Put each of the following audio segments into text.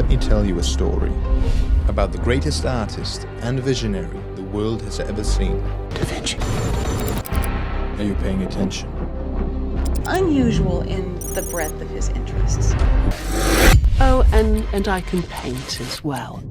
let me tell you a story about the greatest artist and visionary the world has ever seen. Da Vinci. Are you paying attention? Unusual in the breadth of his interests. Oh, and I can paint as well.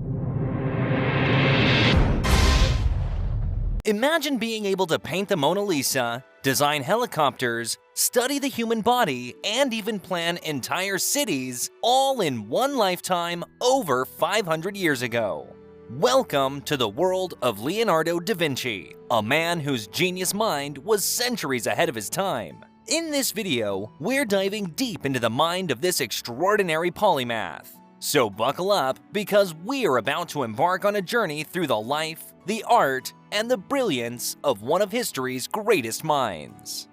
Imagine being able to paint the Mona Lisa, design helicopters, study the human body, and even plan entire cities, all in one lifetime over 500 years ago. Welcome to the world of Leonardo da Vinci, a man whose genius mind was centuries ahead of his time. In this video, we're diving deep into the mind of this extraordinary polymath. So buckle up, because we're about to embark on a journey through the life, the art, and the brilliance of one of history's greatest minds.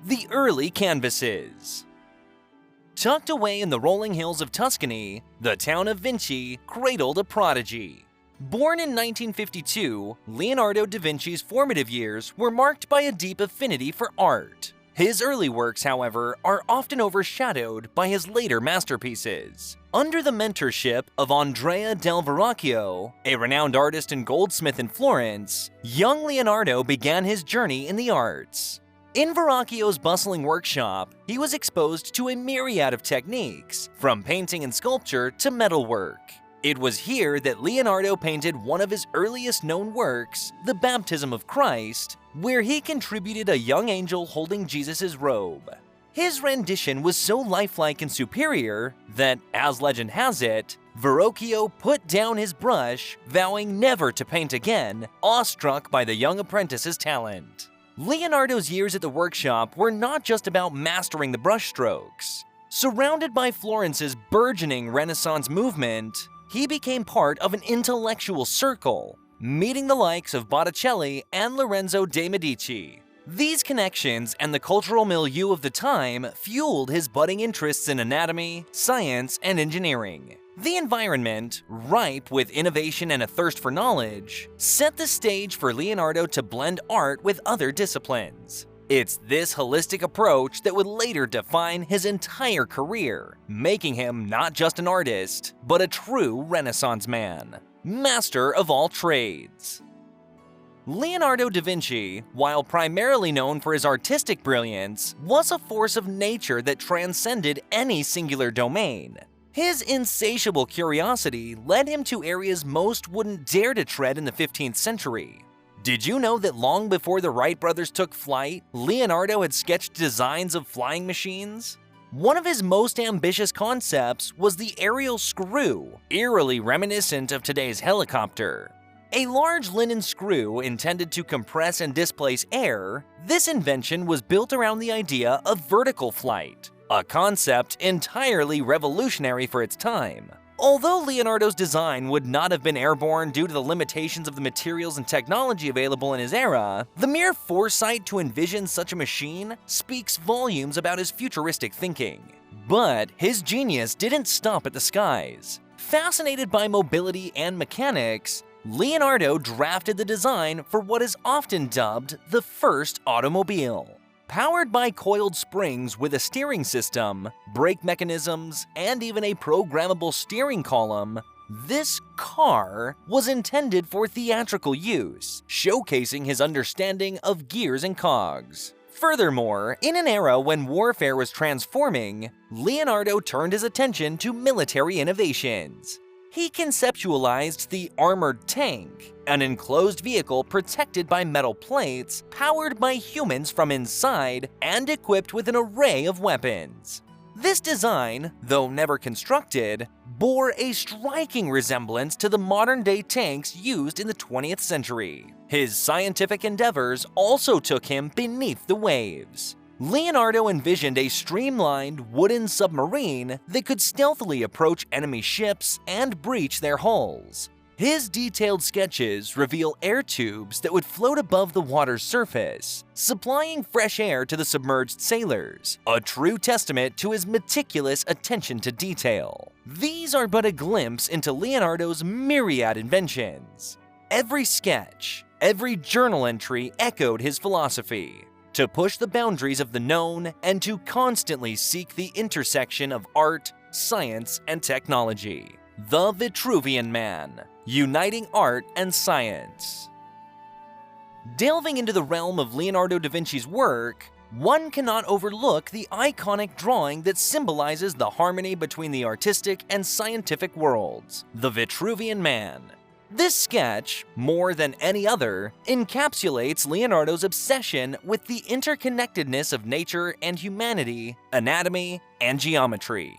The early canvases. Tucked away in the rolling hills of Tuscany, the town of Vinci cradled a prodigy. Born in 1952, Leonardo da Vinci's formative years were marked by a deep affinity for art. His early works, however, are often overshadowed by his later masterpieces. Under the mentorship of Andrea del Verrocchio, a renowned artist and goldsmith in Florence, young Leonardo began his journey in the arts. In Verrocchio's bustling workshop, he was exposed to a myriad of techniques, from painting and sculpture to metalwork. It was here that Leonardo painted one of his earliest known works, The Baptism of Christ, where he contributed a young angel holding Jesus' robe. His rendition was so lifelike and superior that, as legend has it, Verrocchio put down his brush, vowing never to paint again, awestruck by the young apprentice's talent. Leonardo's years at the workshop were not just about mastering the brushstrokes. Surrounded by Florence's burgeoning Renaissance movement, he became part of an intellectual circle, meeting the likes of Botticelli and Lorenzo de' Medici. These connections and the cultural milieu of the time fueled his budding interests in anatomy, science, and engineering. The environment, ripe with innovation and a thirst for knowledge, set the stage for Leonardo to blend art with other disciplines. It's this holistic approach that would later define his entire career, making him not just an artist, but a true Renaissance man, master of all trades. Leonardo da Vinci, while primarily known for his artistic brilliance, was a force of nature that transcended any singular domain. His insatiable curiosity led him to areas most wouldn't dare to tread in the 15th century. Did you know that long before the Wright brothers took flight, Leonardo had sketched designs of flying machines? One of his most ambitious concepts was the aerial screw, eerily reminiscent of today's helicopter. A large linen screw intended to compress and displace air, this invention was built around the idea of vertical flight, a concept entirely revolutionary for its time. Although Leonardo's design would not have been airborne due to the limitations of the materials and technology available in his era, the mere foresight to envision such a machine speaks volumes about his futuristic thinking. But his genius didn't stop at the skies. Fascinated by mobility and mechanics, Leonardo drafted the design for what is often dubbed the first automobile. Powered by coiled springs with a steering system, brake mechanisms, and even a programmable steering column, this car was intended for theatrical use, showcasing his understanding of gears and cogs. Furthermore, in an era when warfare was transforming, Leonardo turned his attention to military innovations. He conceptualized the armored tank, an enclosed vehicle protected by metal plates, powered by humans from inside, and equipped with an array of weapons. This design, though never constructed, bore a striking resemblance to the modern-day tanks used in the 20th century. His scientific endeavors also took him beneath the waves. Leonardo envisioned a streamlined wooden submarine that could stealthily approach enemy ships and breach their hulls. His detailed sketches reveal air tubes that would float above the water's surface, supplying fresh air to the submerged sailors, a true testament to his meticulous attention to detail. These are but a glimpse into Leonardo's myriad inventions. Every sketch, every journal entry echoed his philosophy: to push the boundaries of the known and to constantly seek the intersection of art, science, and technology. The Vitruvian Man, uniting art and science. Delving into the realm of Leonardo da Vinci's work, one cannot overlook the iconic drawing that symbolizes the harmony between the artistic and scientific worlds, the Vitruvian Man. This sketch, more than any other, encapsulates Leonardo's obsession with the interconnectedness of nature and humanity, anatomy, and geometry.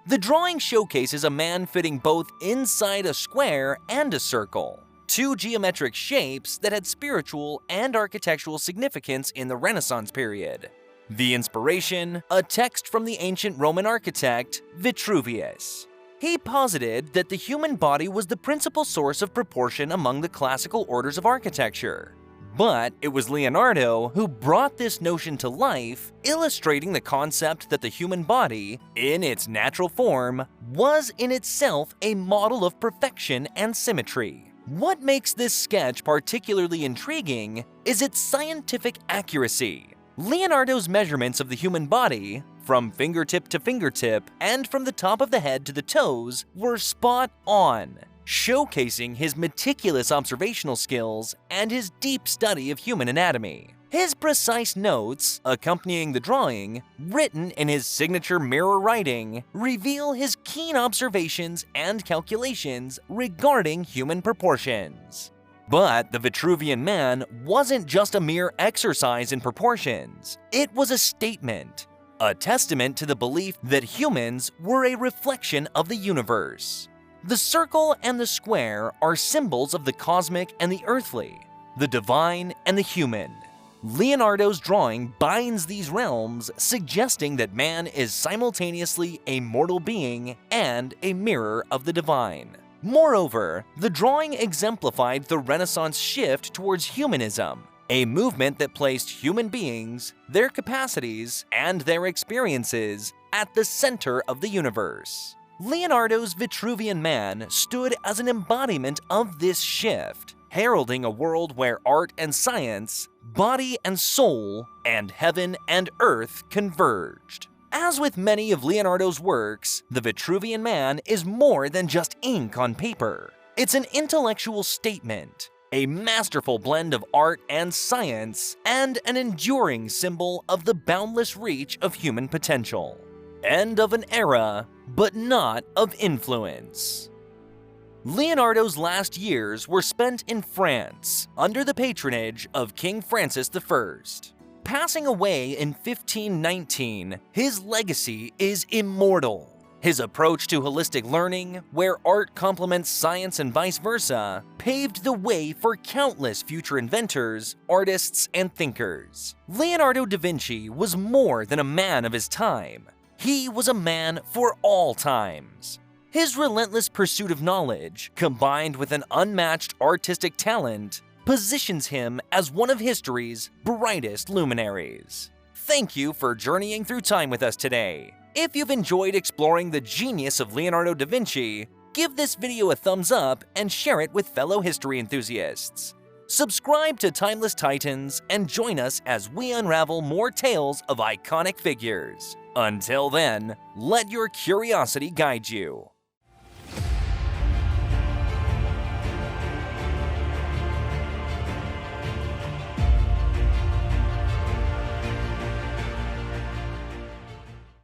The drawing showcases a man fitting both inside a square and a circle, two geometric shapes that had spiritual and architectural significance in the Renaissance period. The inspiration, a text from the ancient Roman architect Vitruvius. He posited that the human body was the principal source of proportion among the classical orders of architecture. But it was Leonardo who brought this notion to life, illustrating the concept that the human body, in its natural form, was in itself a model of perfection and symmetry. What makes this sketch particularly intriguing is its scientific accuracy. Leonardo's measurements of the human body, from fingertip to fingertip and from the top of the head to the toes, were spot on, showcasing his meticulous observational skills and his deep study of human anatomy. His precise notes, accompanying the drawing, written in his signature mirror writing, reveal his keen observations and calculations regarding human proportions. But the Vitruvian Man wasn't just a mere exercise in proportions. It was a statement, a testament to the belief that humans were a reflection of the universe. The circle and the square are symbols of the cosmic and the earthly, the divine and the human. Leonardo's drawing binds these realms, suggesting that man is simultaneously a mortal being and a mirror of the divine. Moreover, the drawing exemplified the Renaissance shift towards humanism, a movement that placed human beings, their capacities, and their experiences at the center of the universe. Leonardo's Vitruvian Man stood as an embodiment of this shift, heralding a world where art and science, body and soul, and heaven and earth converged. As with many of Leonardo's works, the Vitruvian Man is more than just ink on paper. It's an intellectual statement, a masterful blend of art and science, and an enduring symbol of the boundless reach of human potential. End of an era, but not of influence. Leonardo's last years were spent in France under the patronage of King Francis I. Passing away in 1519, his legacy is immortal. His approach to holistic learning, where art complements science and vice versa, paved the way for countless future inventors, artists, and thinkers. Leonardo da Vinci was more than a man of his time. He was a man for all times. His relentless pursuit of knowledge, combined with an unmatched artistic talent, positions him as one of history's brightest luminaries. Thank you for journeying through time with us today. If you've enjoyed exploring the genius of Leonardo da Vinci, give this video a thumbs up and share it with fellow history enthusiasts. Subscribe to Timeless Titans and join us as we unravel more tales of iconic figures. Until then, let your curiosity guide you.